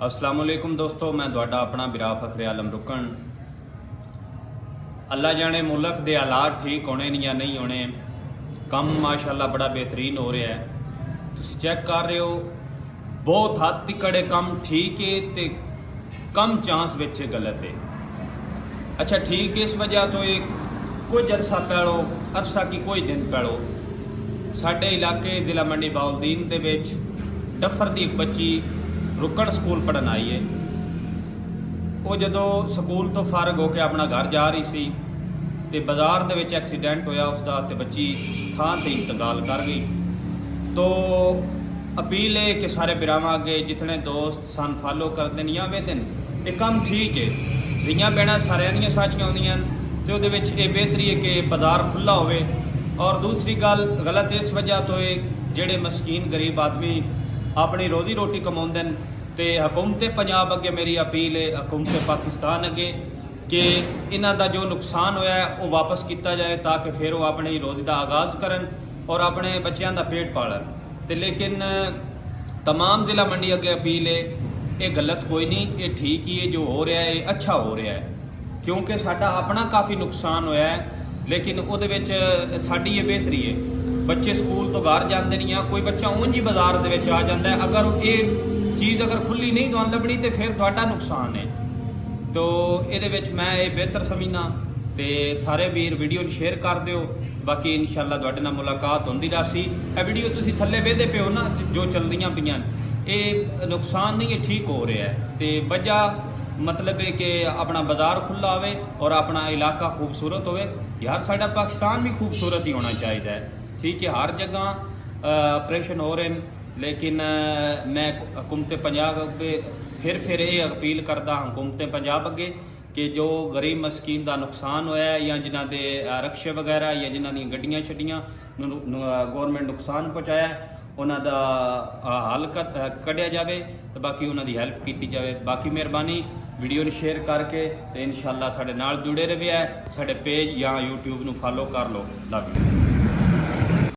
अस्सलाम वालेकुम दोस्तों, मैं तुहाडा अपना बिरा फखरे आलम रुकन। अल्लाह जाने मुल्क दे हालात ठीक होने या नहीं होने। कम माशाअल्लाह बड़ा बेहतरीन हो रहा है। तुसीं चेक कर रहे हो, बहुत हद तिकड़े कम ठीक है ते कम चांस विच गलत है। अच्छा ठीक है, इस वजह तो कुछ अरसा की कोई दिन पहलो साडे इलाके जिला मंडी बाउलदीन दे विच डफर दी एक बच्ची रुकन स्कूल पढ़न आई है। वो जदों स्कूल तो फारग होकर अपना घर जा रही सी ते बाजार दे विच एक्सीडेंट होया उसका ते बच्ची थां ते इंतकाल कर गई। तो अपील है कि सारे बिरावां अगे जितने दोस्त सन फॉलो करते या वेदन ये काम ठीक है, धियां भैणां सारियां दियां साजियां होंदियां तो उहदे विच ये बेहतरी है कि बाजार खुला होवे। और दूसरी गल गलत इस वजह तो है जेड़े मस्कीन गरीब आदमी अपनी रोजी रोटी कमाउंदे न ते हुकूमत पंजाब अगे मेरी अपील है, हुकूमत पाकिस्तान अगे कि इन्हां दा जो नुकसान होया है वो वापस किया जाए ताकि फिर वो अपनी रोजी का आगाज़ करन और अपने बच्चों का पेट पालन। तो लेकिन तमाम जिला मंडी अगे अपील है, ये गलत कोई नहीं, ये ठीक ही है, जो हो रहा है ये अच्छा हो रहा है क्योंकि साडा अपना काफ़ी नुकसान होया है। लेकिन उहदे विच साडी ये बेहतरी है, बच्चे स्कूल तो घर जाते नहीं हैं, कोई बच्चा ऊंज ही बाजार दे विच आ जाता है। अगर ये चीज़ अगर खुली नहीं तुहानूं लभनी तो फिर तुहाडा नुकसान है। तो ये मैं ये बेहतर समझना तो सारे वीर वीडियो शेयर कर दिओ। बाकी इंशाअल्लाह तुहाडे नाल मुलाकात होंदी रही। ये वीडियो तुसीं थल्ले वेहदे पिओ ना जो चलदियां पियां, ये नुकसान नहीं, ये ठीक हो रहा है। तो वजह मतलब है कि अपना बाजार खुला होवे और अपना इलाका खूबसूरत होवे। यार साडा पाकिस्तान भी खूबसूरत ही होना चाहिए, ठीक है। हर जगह ऑपरेशन हो रहे हैं, लेकिन मैं हुकूमत पंजाब अगे फिर ये अपील करदा हुकूमत पंजाब अगे कि जो गरीब मस्कीन का नुकसान होया है या जिन्हां दे रक्शे वगैरह या जिन्हां दी गड्डियां छड्डियां गौरमेंट नुकसान पहुँचाया उन्हां दा हल कढ़िया जाए तो बाकी उन्हां दी हैल्प की जाए। बाकी मेहरबानी वीडियो नूं शेयर करके तो इंशाअल्लाह साडे नाल जुड़े रहे, साडे पेज या यूट्यूब नूं फॉलो कर लो। Love you.